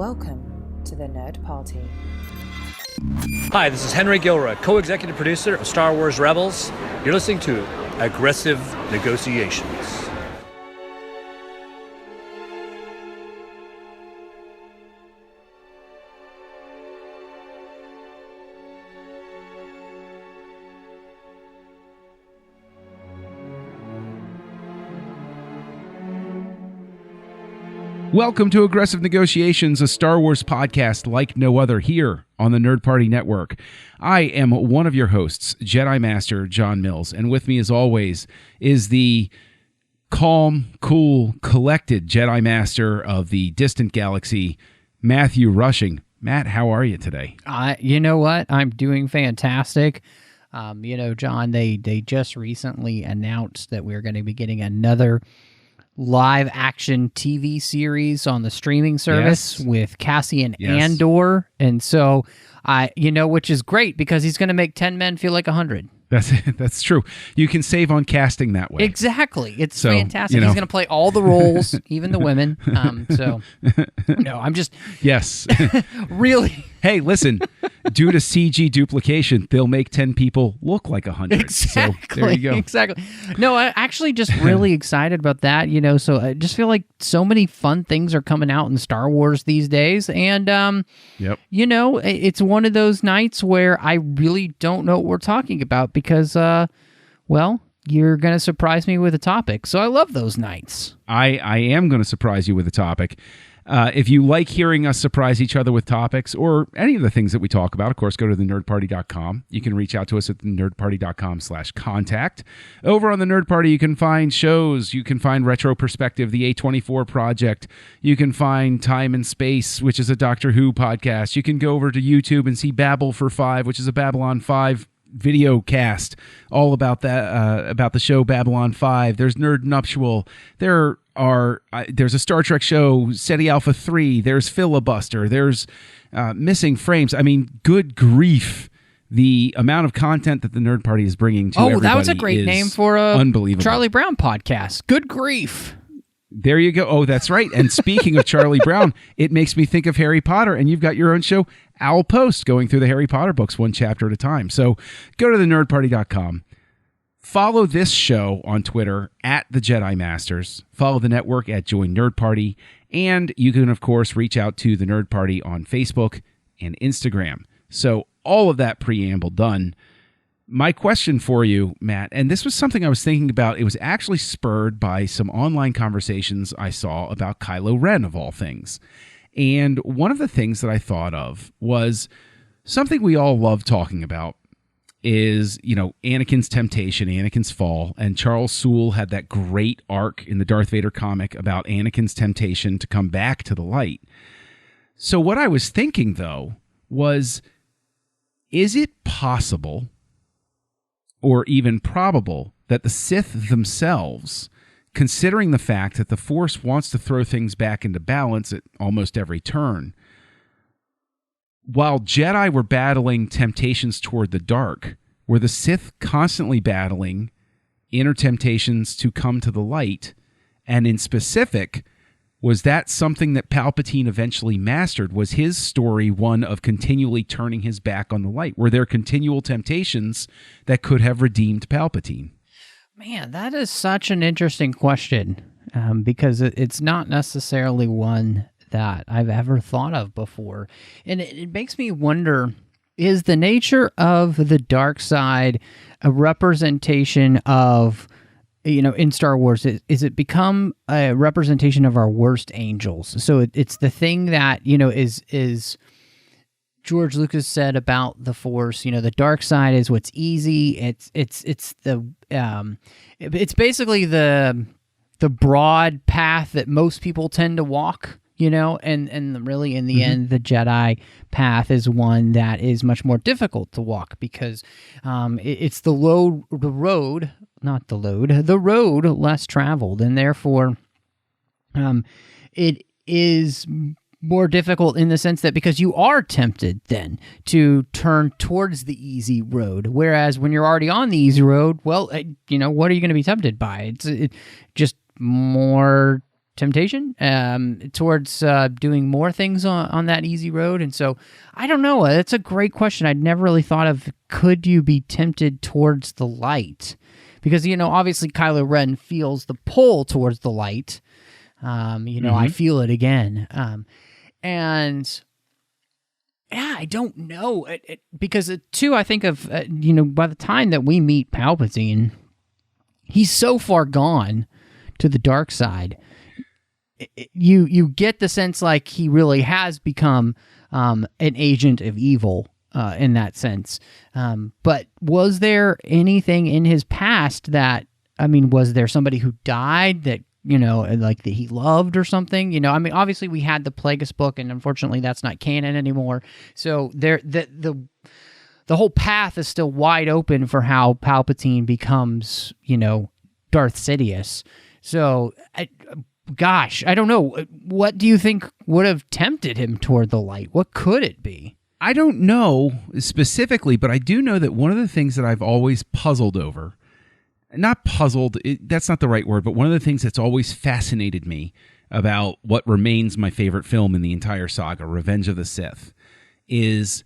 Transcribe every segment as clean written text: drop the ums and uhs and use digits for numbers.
Welcome to the Nerd Party. Hi, this is Henry Gilroy, co-executive producer of Star Wars Rebels. You're listening to Aggressive Negotiations. Welcome to Aggressive Negotiations, a Star Wars podcast like no other here on the Nerd Party Network. I am one of your hosts, Jedi Master John Mills, and with me as always is the calm, cool, collected Jedi Master of the distant galaxy, Matthew Rushing. Matt, how are you today? You know what? I'm doing fantastic. John, they just recently announced that we're going to be getting another live action TV series on the streaming service with Cassian Andor. And so, which is great because he's going to make 10 men feel like 100. That's true. You can save on casting that way. Exactly. It's fantastic. He's going to play all the roles, even the women. I'm just... Yes. Really... Hey, listen, due to CG duplication, they'll make 10 people look like 100. Exactly. So there you go. Exactly. No, I'm actually just really excited about that, so I just feel like so many fun things are coming out in Star Wars these days. And, it's one of those nights where I really don't know what we're talking about because, you're going to surprise me with a topic. So I love those nights. I am going to surprise you with a topic. If you like hearing us surprise each other with topics or any of the things that we talk about, of course, go to thenerdparty.com. You can reach out to us at thenerdparty.com/contact. Over on the Nerd Party, you can find shows. You can find Retro Perspective, the A24 Project. You can find Time and Space, which is a Doctor Who podcast. You can go over to YouTube and see Babel for 5, which is a Babylon 5 video cast all about that about the show Babylon 5. There's Nerd Nuptial. There's a Star Trek show, SETI Alpha 3. There's Filibuster. There's Missing Frames. I mean, good grief. The amount of content that the Nerd Party is bringing to everybody that was a great name for a unbelievable. Charlie Brown podcast. Good grief. There you go. Oh, that's right. And speaking of Charlie Brown, it makes me think of Harry Potter, and you've got your own show, Owl Post, going through the Harry Potter books one chapter at a time. So go to thenerdparty.com. Follow this show on Twitter at The Jedi Masters. Follow the network at Join Nerd Party. And you can, of course, reach out to the Nerd Party on Facebook and Instagram. So all of that preamble done. My question for you, Matt, and this was something I was thinking about. It was actually spurred by some online conversations I saw about Kylo Ren, of all things. And one of the things that I thought of was something we all love talking about is, Anakin's temptation, Anakin's fall. And Charles Soule had that great arc in the Darth Vader comic about Anakin's temptation to come back to the light. So what I was thinking, though, was, is it possible or even probable that the Sith themselves, considering the fact that the Force wants to throw things back into balance at almost every turn, while Jedi were battling temptations toward the dark, were the Sith constantly battling inner temptations to come to the light? And in specific, was that something that Palpatine eventually mastered? Was his story one of continually turning his back on the light? Were there continual temptations that could have redeemed Palpatine? Man, that is such an interesting question because it's not necessarily one that I've ever thought of before. And it makes me wonder, is the nature of the dark side a representation of, in Star Wars, is it become a representation of our worst angels? So it's the thing that, is George Lucas said about the Force, the dark side is what's easy. It's basically the broad path that most people tend to walk, and really in the end, the Jedi path is one that is much more difficult to walk because it's the road less traveled, and therefore it is more difficult in the sense that because you are tempted then to turn towards the easy road, whereas when you're already on the easy road, well, what are you going to be tempted by? It's just more temptation, towards doing more things on that easy road. And so I don't know. It's a great question. I'd never really thought of, could you be tempted towards the light? Because, obviously Kylo Ren feels the pull towards the light. I feel it again. And yeah, I don't know. Because too, I think of, by the time that we meet Palpatine, he's so far gone to the dark side. You get the sense like he really has become an agent of evil in that sense. But was there anything in his past that, was there somebody who died that, like that he loved or something? Obviously we had the Plagueis book, and unfortunately that's not canon anymore. So the whole path is still wide open for how Palpatine becomes, Darth Sidious. So, gosh, I don't know. What do you think would have tempted him toward the light? What could it be? I don't know specifically, but I do know that one of the things that I've always puzzled over, not puzzled, that's not the right word, but one of the things that's always fascinated me about what remains my favorite film in the entire saga, Revenge of the Sith, is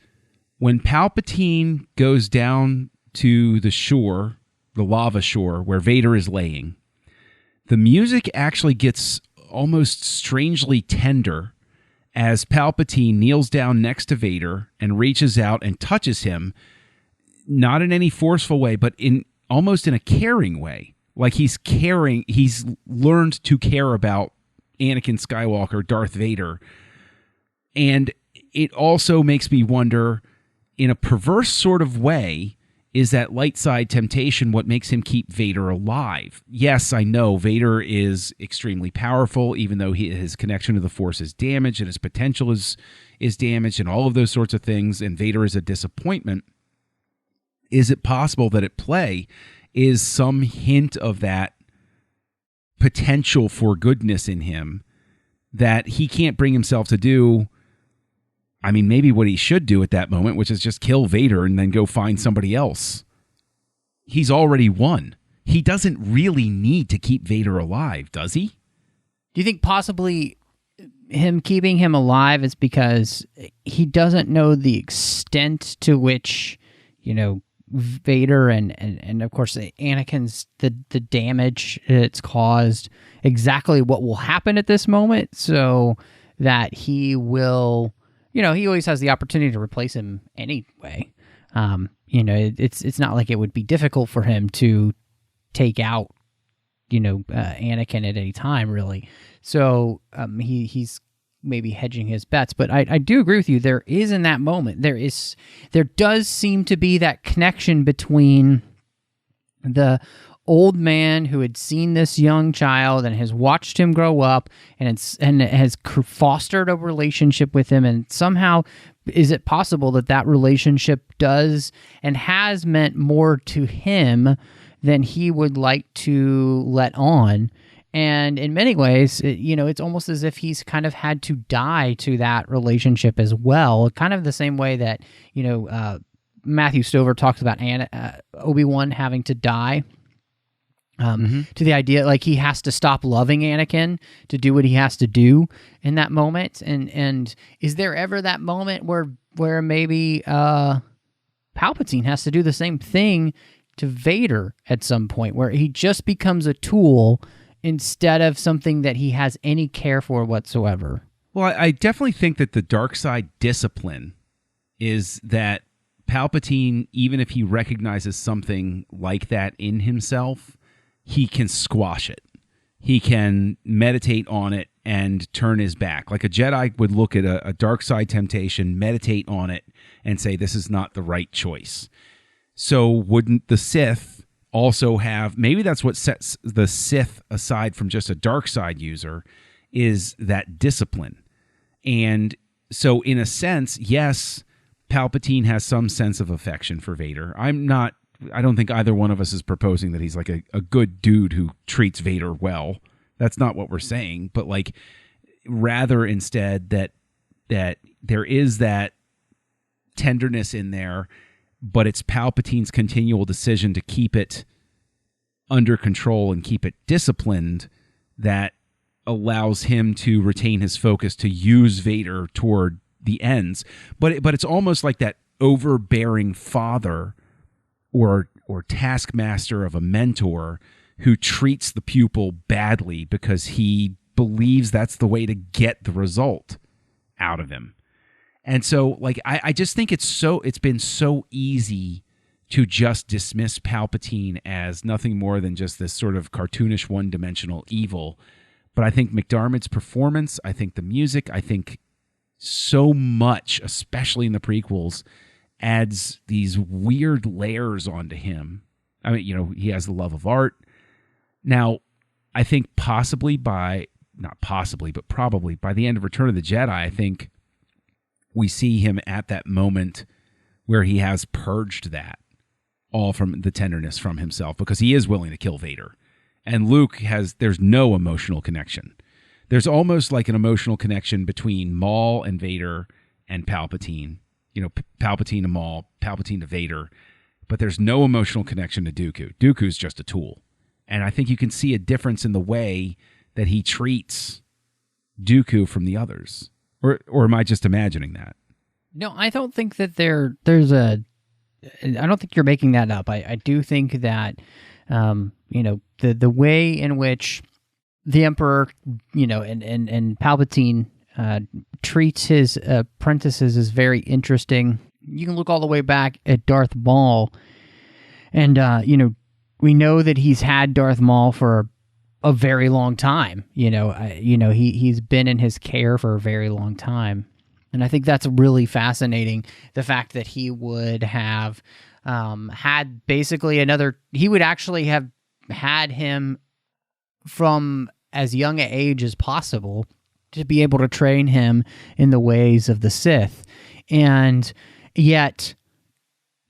when Palpatine goes down to the shore, the lava shore, where Vader is laying, the music actually gets almost strangely tender as Palpatine kneels down next to Vader and reaches out and touches him, not in any forceful way, but almost in a caring way. Like he's learned to care about Anakin Skywalker, Darth Vader. And it also makes me wonder, in a perverse sort of way, is that light side temptation what makes him keep Vader alive? Yes, I know Vader is extremely powerful, even though his connection to the Force is damaged and his potential is damaged and all of those sorts of things, and Vader is a disappointment. Is it possible that at play is some hint of that potential for goodness in him that he can't bring himself to do? Maybe what he should do at that moment, which is just kill Vader and then go find somebody else. He's already won. He doesn't really need to keep Vader alive, does he? Do you think possibly him keeping him alive is because he doesn't know the extent to which, Vader and of course Anakin's the damage it's caused, exactly what will happen at this moment, so that he will... he always has the opportunity to replace him anyway. It's not like it would be difficult for him to take out, Anakin at any time, really. So he's maybe hedging his bets. But I do agree with you. There is, in that moment, there does seem to be that connection between the old man who had seen this young child and has watched him grow up and has fostered a relationship with him, and somehow is it possible that relationship does and has meant more to him than he would like to let on. And in many ways, it's almost as if he's kind of had to die to that relationship as well, kind of the same way that Matthew Stover talks about Obi-Wan having to die. To the idea like he has to stop loving Anakin to do what he has to do in that moment. And is there ever that moment where maybe Palpatine has to do the same thing to Vader at some point, where he just becomes a tool instead of something that he has any care for whatsoever? Well, I definitely think that the dark side discipline is that Palpatine, even if he recognizes something like that in himself, he can squash it. He can meditate on it and turn his back. Like a Jedi would look at a dark side temptation, meditate on it, and say, this is not the right choice. So wouldn't the Sith also have, maybe that's what sets the Sith aside from just a dark side user, is that discipline. And so in a sense, yes, Palpatine has some sense of affection for Vader. I don't think either one of us is proposing that he's like a good dude who treats Vader well. That's not what we're saying. But like, rather instead that there is that tenderness in there, but it's Palpatine's continual decision to keep it under control and keep it disciplined that allows him to retain his focus to use Vader toward the ends. But it's almost like that overbearing father or taskmaster of a mentor who treats the pupil badly because he believes that's the way to get the result out of him. And so, like, I just think it's been so easy to just dismiss Palpatine as nothing more than just this sort of cartoonish one-dimensional evil. But I think McDiarmid's performance, I think the music, I think so much, especially in the prequels, adds these weird layers onto him. I mean, you know, he has the love of art. Now, I think probably by the end of Return of the Jedi, I think we see him at that moment where he has purged that all from the tenderness from himself, because he is willing to kill Vader. And Luke there's no emotional connection. There's almost like an emotional connection between Maul and Vader and Palpatine. You know, Palpatine to Maul, Palpatine to Vader. But there's no emotional connection to Dooku. Dooku's just a tool. And I think you can see a difference in the way that he treats Dooku from the others. Or am I just imagining that? No, I don't think that I don't think you're making that up. I do think that, you know, the way in which the Emperor, you know, and Palpatine treats his apprentices is very interesting. You can look all the way back at Darth Maul, and, you know, we know that he's had Darth Maul for a very long time. You know, he's been in his care for a very long time. And I think that's really fascinating, the fact that he would have had basically he would actually have had him from as young an age as possible to be able to train him in the ways of the Sith. And yet,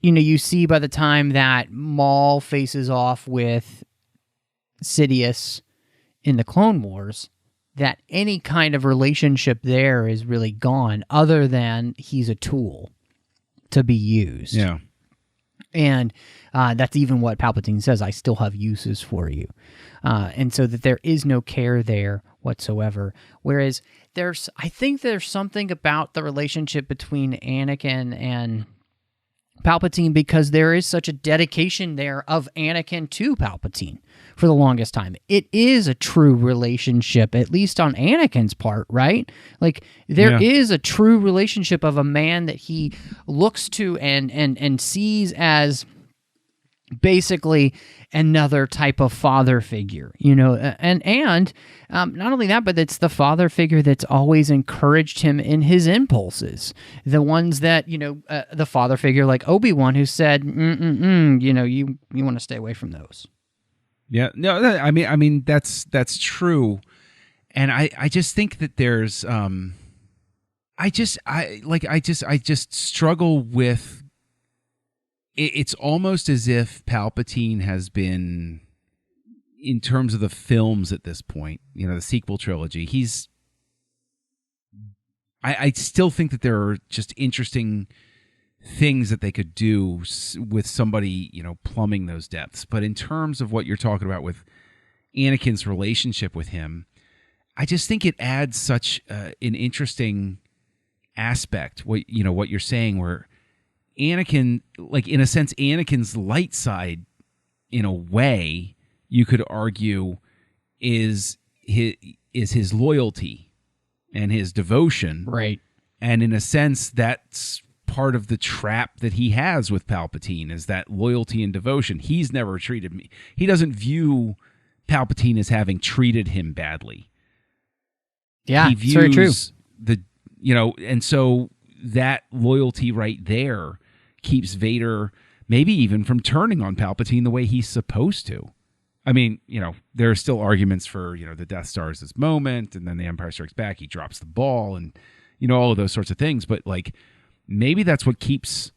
you know, you see by the time that Maul faces off with Sidious in the Clone Wars, that any kind of relationship there is really gone, other than he's a tool to be used. Yeah. And that's even what Palpatine says, I still have uses for you. And so that there is no care there whatsoever. Whereas I think there's something about the relationship between Anakin and Palpatine, because there is such a dedication there of Anakin to Palpatine for the longest time. It is a true relationship, at least on Anakin's part, right? Like, there is a true relationship of a man that he looks to and sees as basically another type of father figure, you know, and not only that, but it's the father figure that's always encouraged him in his impulses. The ones that, you know, the father figure like Obi-Wan, who said, you know, you want to stay away from those. Yeah, no, I mean that's true, and I just think that there's I just struggle with. It's almost as if Palpatine has been, in terms of the films at this point, you know, the sequel trilogy, I still think that there are just interesting things that they could do with somebody, you know, plumbing those depths. But in terms of what you're talking about with Anakin's relationship with him, I just think it adds such an interesting aspect, what you're saying, where Anakin, like, in a sense, Anakin's light side, in a way, you could argue, is his loyalty and his devotion. Right. And in a sense, that's part of the trap that he has with Palpatine, is that loyalty and devotion. He's never treated me. He doesn't view Palpatine as having treated him badly. Yeah, he views it's very true. And so that loyalty right there keeps Vader maybe even from turning on Palpatine the way he's supposed to. I mean, you know, there are still arguments for, you know, the Death Star is this moment, and then the Empire Strikes Back, he drops the ball, and, you know, all of those sorts of things. But, like, maybe that's what keeps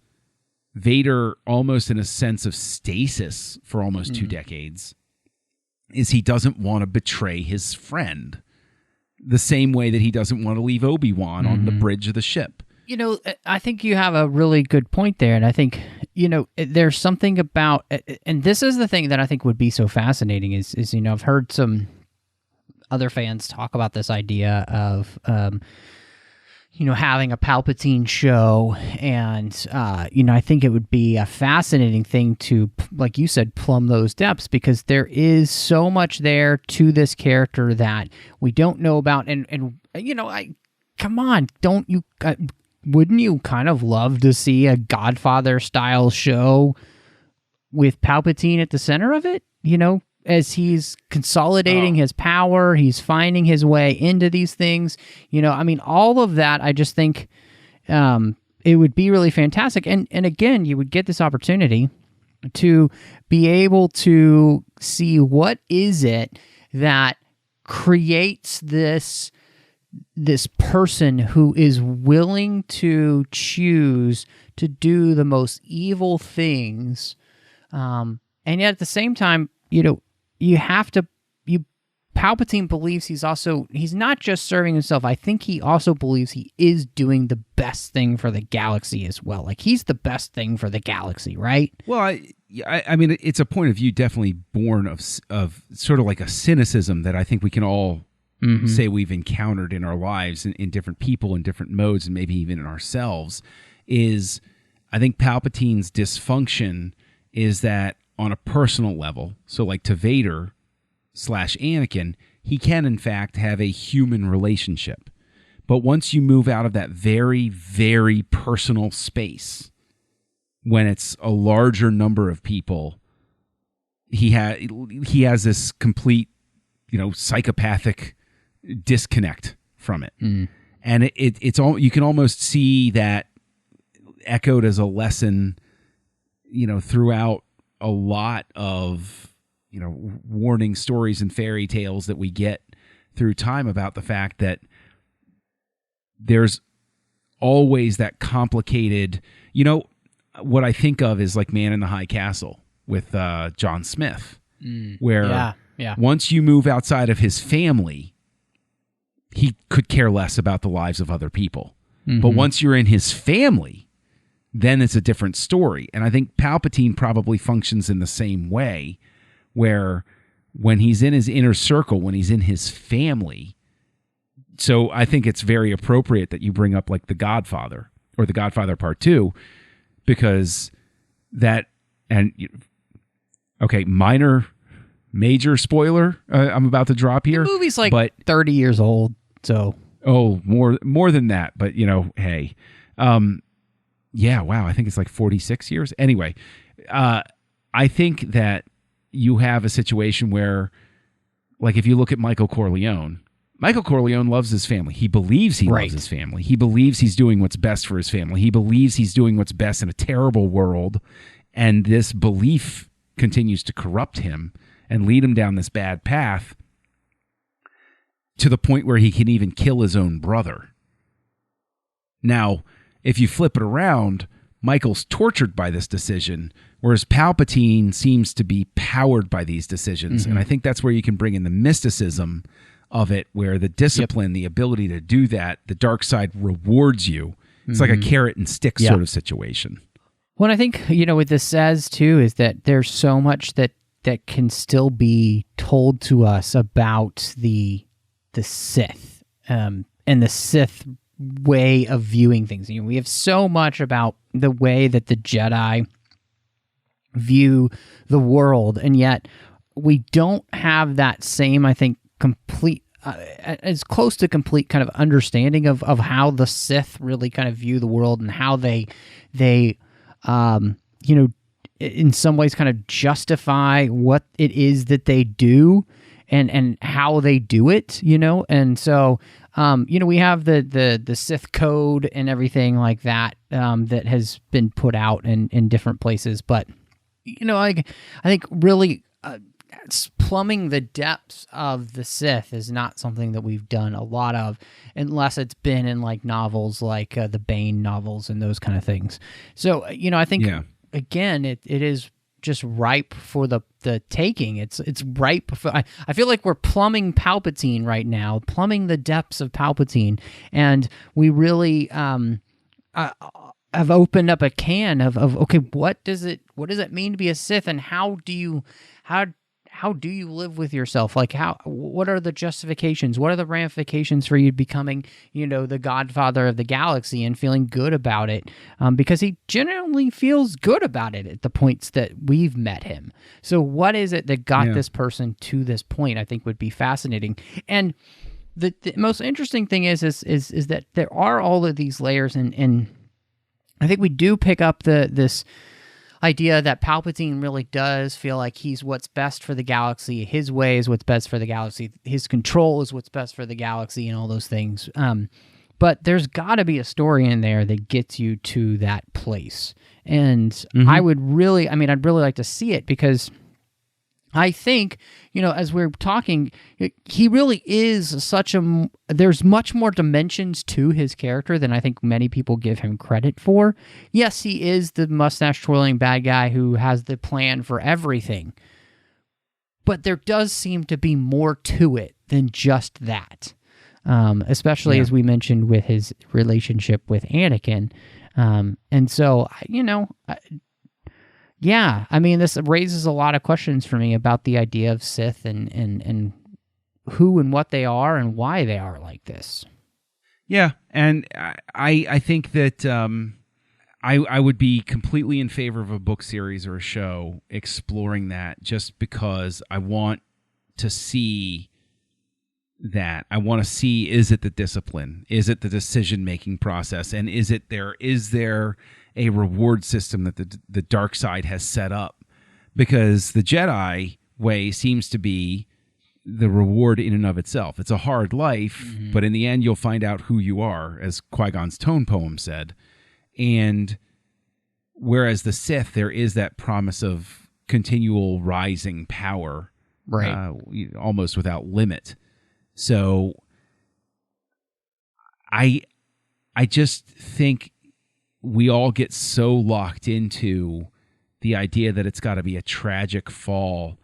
Vader almost in a sense of stasis for almost 2 decades, is he doesn't want to betray his friend the same way that he doesn't want to leave Obi-Wan on the bridge of the ship. You know, I think you have a really good point there, and I think, you know, there's something about, and this is the thing that I think would be so fascinating is, you know, I've heard some other fans talk about this idea of having a Palpatine show, and I think it would be a fascinating thing to, like you said, plumb those depths, because there is so much there to this character that we don't know about, and come on, don't you? Wouldn't you kind of love to see a Godfather style show with Palpatine at the center of it? As he's consolidating his power, he's finding his way into these things. All of that, I just think it would be really fantastic. And again, you would get this opportunity to be able to see what is it that creates this person who is willing to choose to do the most evil things. And yet at the same time, Palpatine believes he's not just serving himself. I think he also believes he is doing the best thing for the galaxy as well. Like, he's the best thing for the galaxy, right? Well, I mean, it's a point of view definitely born of sort of like a cynicism that I think we can all say we've encountered in our lives in different people, in different modes, and maybe even in ourselves. Is, I think Palpatine's dysfunction is that on a personal level, so like to Vader / Anakin, he can in fact have a human relationship. But once you move out of that very, very personal space, when it's a larger number of people, he has this complete, psychopathic disconnect from it. And it's all, you can almost see that echoed as a lesson, throughout a lot of, warning stories and fairy tales that we get through time about the fact that there's always that complicated, what I think of is like Man in the High Castle with John Smith, where once you move outside of his family, he could care less about the lives of other people. But once you're in his family, then it's a different story. And I think Palpatine probably functions in the same way, where when he's in his inner circle, when he's in his family. So I think it's very appropriate that you bring up like The Godfather or The Godfather Part 2, because that, and okay, major spoiler I'm about to drop here. The movie's like 30 years old, so. Oh, more than that, but hey. Yeah, wow, I think it's like 46 years. Anyway, I think that you have a situation where, like, if you look at Michael Corleone loves his family. He believes he loves his family. He believes he's doing what's best for his family. He believes he's doing what's best in a terrible world, and this belief continues to corrupt him and lead him down this bad path to the point where he can even kill his own brother. Now, if you flip it around, Michael's tortured by this decision, whereas Palpatine seems to be powered by these decisions. And I think that's where you can bring in the mysticism of it, where the discipline, the ability to do that, the dark side rewards you. It's like a carrot and stick sort of situation. What I think, what this says too, is that there's so much that can still be told to us about the Sith, and the Sith way of viewing things. We have so much about the way that the Jedi view the world, and yet we don't have that same, I think, complete, as close to complete kind of understanding of how the Sith really kind of view the world, and how they in some ways kind of justify what it is that they do and how they do it, and so we have the Sith code and everything like that that has been put out in different places. But, I think really plumbing the depths of the Sith is not something that we've done a lot of, unless it's been in like novels like the Bane novels and those kind of things. So, I think, again, it is just ripe for the taking. It's ripe for, I feel like we're plumbing Palpatine right now, plumbing the depths of Palpatine, and we really have opened up a can of okay, what does it mean to be a Sith, and how how do you live with yourself? Like, what are the justifications? What are the ramifications for you becoming, the godfather of the galaxy and feeling good about it? Because he genuinely feels good about it at the points that we've met him. So what is it that got this person to this point, I think would be fascinating. And the most interesting thing is that there are all of these layers, and I think we do pick up this idea that Palpatine really does feel like he's what's best for the galaxy. His way is what's best for the galaxy. His control is what's best for the galaxy, and all those things. But there's got to be a story in there that gets you to that place. And I'd really like to see it, because I think, as we're talking, he really is there's much more dimensions to his character than I think many people give him credit for. Yes, he is the mustache-twirling bad guy who has the plan for everything. But there does seem to be more to it than just that. Especially as we mentioned with his relationship with Anakin. And so, this raises a lot of questions for me about the idea of Sith and who and what they are and why they are like this. Yeah, and I think that I would be completely in favor of a book series or a show exploring that, just because I want to see that. I want to see, is it the discipline? Is it the decision-making process? And is there a reward system that the dark side has set up? Because the Jedi way seems to be the reward in and of itself. It's a hard life, but in the end you'll find out who you are, as Qui-Gon's tone poem said. And whereas the Sith, there is that promise of continual rising power, right? Almost without limit. So I just think we all get so locked into the idea that it's got to be a tragic fall.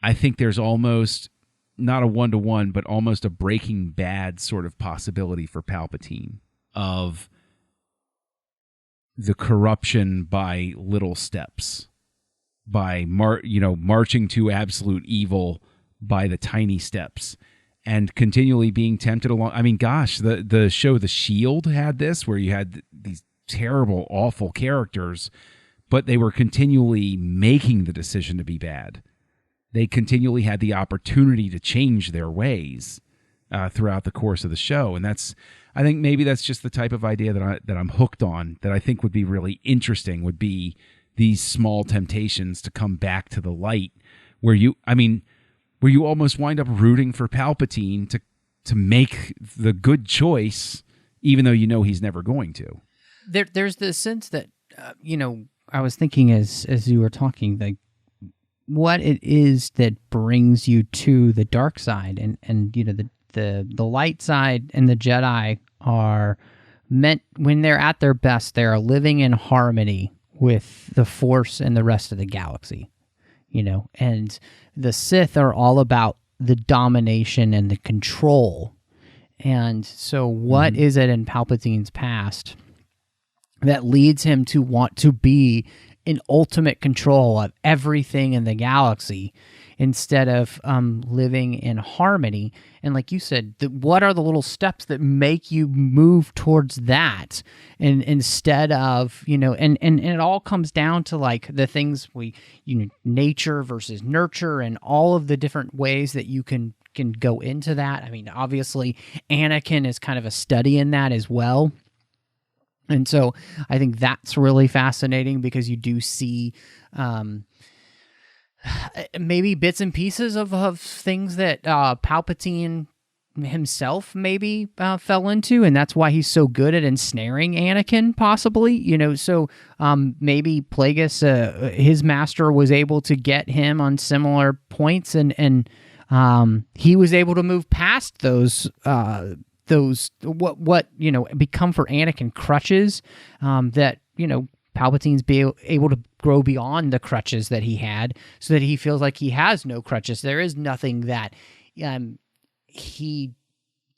I think there's almost not a one-to-one, but almost a Breaking Bad sort of possibility for Palpatine of the corruption by little steps, by marching to absolute evil by the tiny steps, and continually being tempted along. I mean, gosh, the show The Shield had this, where you had these terrible, awful characters, but they were continually making the decision to be bad. They continually had the opportunity to change their ways throughout the course of the show. And I think maybe that's just the type of idea that I'm hooked on, that I think would be really interesting, would be these small temptations to come back to the light, where you almost wind up rooting for Palpatine to make the good choice, even though he's never going to. There's this sense that, I was thinking as you were talking, like, what it is that brings you to the dark side, and the light side and the Jedi are meant, when they're at their best, they are living in harmony with the Force and the rest of the galaxy, and the Sith are all about the domination and the control. And so what is it in Palpatine's past that leads him to want to be in ultimate control of everything in the galaxy instead of living in harmony? And like you said, what are the little steps that make you move towards that? And instead of, and it all comes down to like the things nature versus nurture, and all of the different ways that you can go into that. I mean, obviously Anakin is kind of a study in that as well. And so I think that's really fascinating, because you do see maybe bits and pieces of things that Palpatine himself maybe fell into, and that's why he's so good at ensnaring Anakin, possibly. So maybe Plagueis, his master, was able to get him on similar points, and he was able to move past those become for Anakin crutches that Palpatine's able to grow beyond the crutches that he had, so that he feels like he has no crutches. There is nothing that he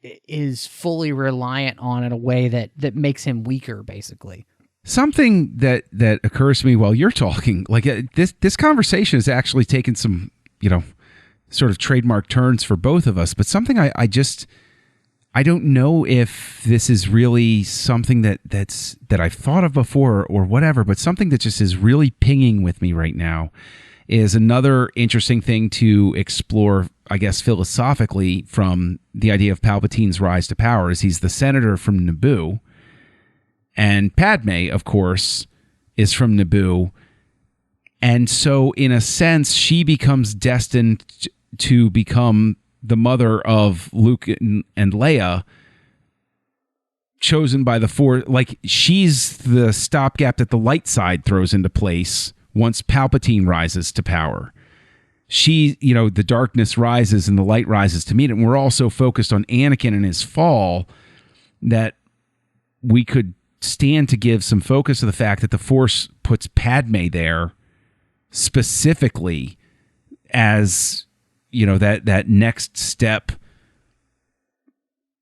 is fully reliant on in a way that makes him weaker, basically. Something that occurs to me while you're talking, like this conversation has actually taken some sort of trademark turns for both of us, but something I don't know if this is really something that I've thought of before or whatever, but something that just is really pinging with me right now is another interesting thing to explore, I guess, philosophically from the idea of Palpatine's rise to power is he's the senator from Naboo, and Padme, of course, is from Naboo. And so, in a sense, she becomes destined to become the mother of Luke and Leia, chosen by the Force. Like, she's the stopgap that the light side throws into place once Palpatine rises to power. The darkness rises and the light rises to meet it. And we're all so focused on Anakin and his fall that we could stand to give some focus to the fact that the Force puts Padme there specifically as that next step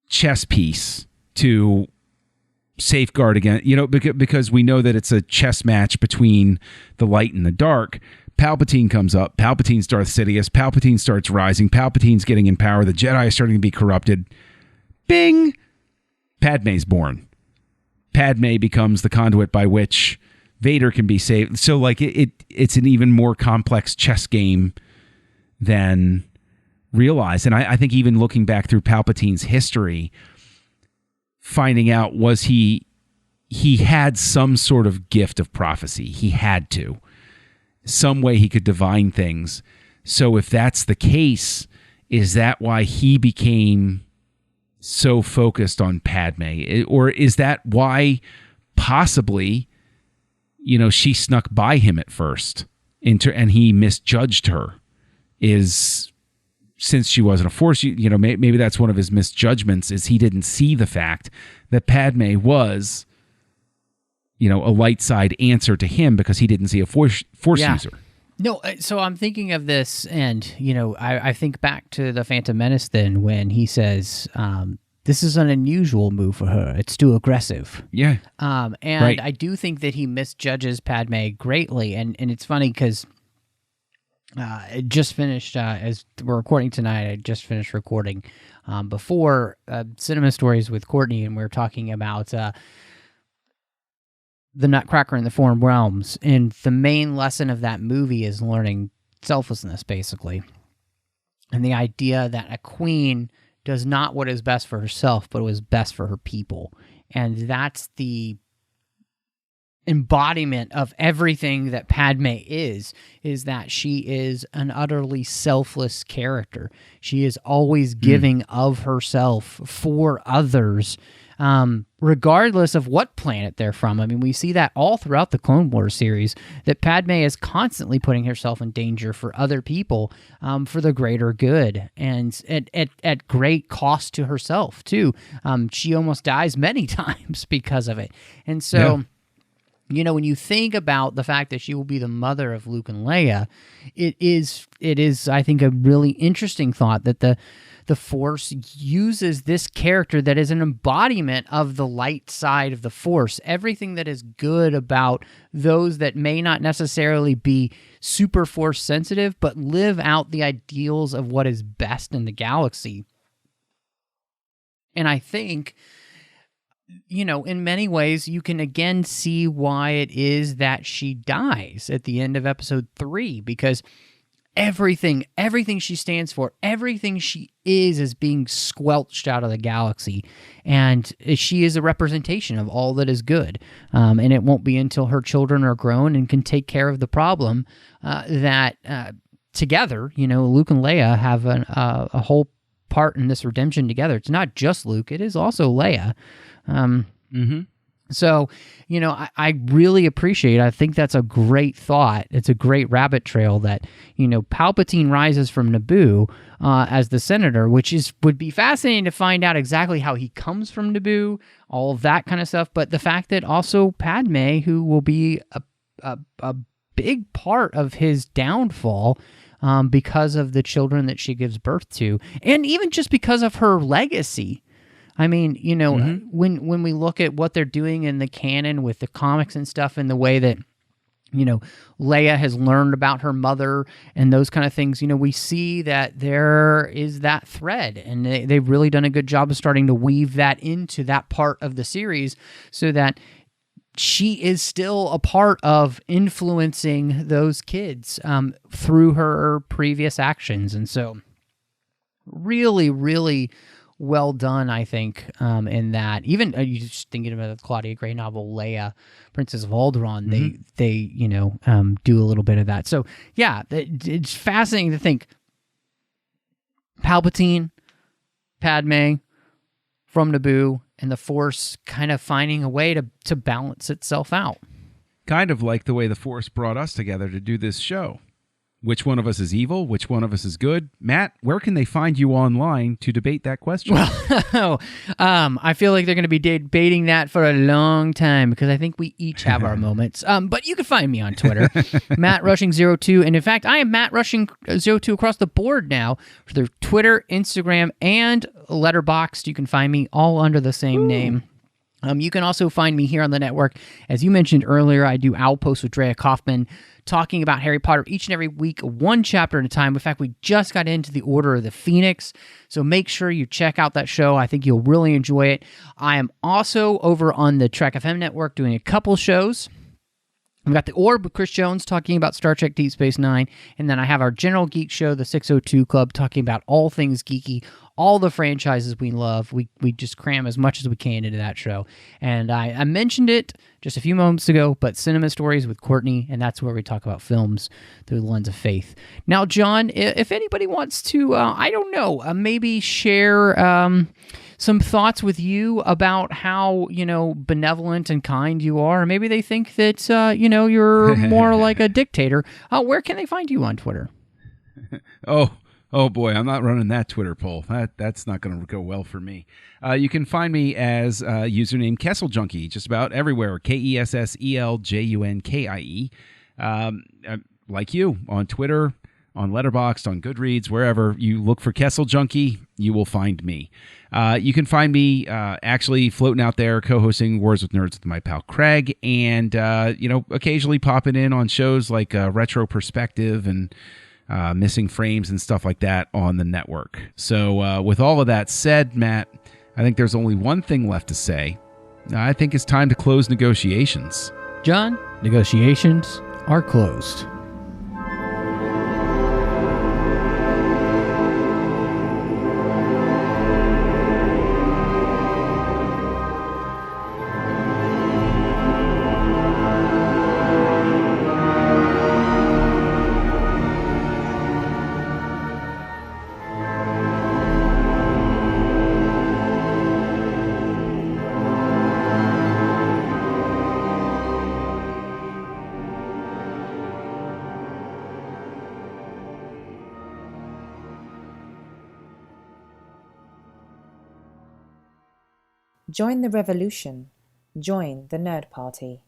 chess piece to safeguard against, because we know that it's a chess match between the light and the dark. Palpatine comes up, Palpatine's Darth Sidious, Palpatine starts rising, Palpatine's getting in power, the Jedi are starting to be corrupted. Bing! Padme's born. Padme becomes the conduit by which Vader can be saved. So it's an even more complex chess game than realized. And I think even looking back through Palpatine's history, finding out was he had some sort of gift of prophecy. He had to. Some way he could divine things. So if that's the case, is that why he became so focused on Padme? Or is that why possibly, she snuck by him at first and he misjudged her? Since she wasn't a Force, maybe that's one of his misjudgments, is he didn't see the fact that Padme was, a light side answer to him because he didn't see a Force user. No, so I'm thinking of this, and, I think back to the Phantom Menace then when he says, this is an unusual move for her. It's too aggressive. Yeah. And right. I do think that he misjudges Padme greatly, and it's funny because it just finished, as we're recording tonight, I just finished recording before Cinema Stories with Courtney, and we were talking about the Nutcracker in the Foreign Realms, and the main lesson of that movie is learning selflessness, basically. And the idea that a queen does not what is best for herself, but what is best for her people. And that's the embodiment of everything that Padme is that she is an utterly selfless character. She is always giving of herself for others, regardless of what planet they're from. I mean, we see that all throughout the Clone Wars series, that Padme is constantly putting herself in danger for other people, for the greater good, and at great cost to herself, too. She almost dies many times because of it. And so... Yeah. When you think about the fact that she will be the mother of Luke and Leia, it is, I think, a really interesting thought that the Force uses this character that is an embodiment of the light side of the Force. Everything that is good about those that may not necessarily be super Force sensitive, but live out the ideals of what is best in the galaxy. And I think... in many ways, you can again see why it is that she dies at the end of episode 3, because everything she stands for, everything she is being squelched out of the galaxy. And she is a representation of all that is good. And it won't be until her children are grown and can take care of the problem that together, Luke and Leia have a whole part in this redemption together. It's not just Luke, it is also Leia. So, I really appreciate, I think that's a great thought. It's a great rabbit trail that, Palpatine rises from Naboo as the senator, which would be fascinating to find out exactly how he comes from Naboo, all of that kind of stuff. But the fact that also Padme, who will be a big part of his downfall, because of the children that she gives birth to, and even just because of her legacy. I mean, when we look at what they're doing in the canon with the comics and stuff, and the way that, Leia has learned about her mother and those kind of things. We see that there is that thread, and they've really done a good job of starting to weave that into that part of the series so that she is still a part of influencing those kids through her previous actions. And so really, really well done, I think, in that. Even you just thinking about the Claudia Gray novel, Leia, Princess of Alderaan, they do a little bit of that. So yeah, it's fascinating to think Palpatine, Padme, from Naboo, and the Force kind of finding a way to balance itself out. Kind of like the way the Force brought us together to do this show. Which one of us is evil? Which one of us is good? Matt, where can they find you online to debate that question? Well, I feel like they're going to be debating that for a long time because I think we each have our moments. But you can find me on Twitter, MattRushing02. And in fact, I am MattRushing02 across the board now for their Twitter, Instagram, and Letterboxd. You can find me all under the same name. You can also find me here on the network. As you mentioned earlier, I do Owl Post with Drea Kaufman, talking about Harry Potter each and every week, one chapter at a time. In fact, we just got into the Order of the Phoenix, so make sure you check out that show. I think you'll really enjoy it. I am also over on the Trek FM network doing a couple shows. We've got The Orb with Chris Jones talking about Star Trek Deep Space Nine, and then I have our General Geek Show, the 602 Club, talking about all things geeky, all the franchises we love. We just cram as much as we can into that show. And I mentioned it just a few moments ago, but Cinema Stories with Courtney, and that's where we talk about films through the lens of faith. Now, John, if anybody wants to, maybe share some thoughts with you about how, benevolent and kind you are, or maybe they think that, you're more like a dictator, where can they find you on Twitter? Oh boy, I'm not running that Twitter poll. That's not going to go well for me. You can find me as username Kessel Junkie just about everywhere. KESSELJUNKIE. Like you on Twitter, on Letterboxd, on Goodreads, wherever you look for Kessel Junkie, you will find me. You can find me actually floating out there, co-hosting Wars with Nerds with my pal Craig, and occasionally popping in on shows like Retro Perspective and Missing Frames and stuff like that on the network. So with all of that said, Matt, I think there's only one thing left to say. I think it's time to close negotiations. John, negotiations are closed. Join the revolution. Join the Nerd Party.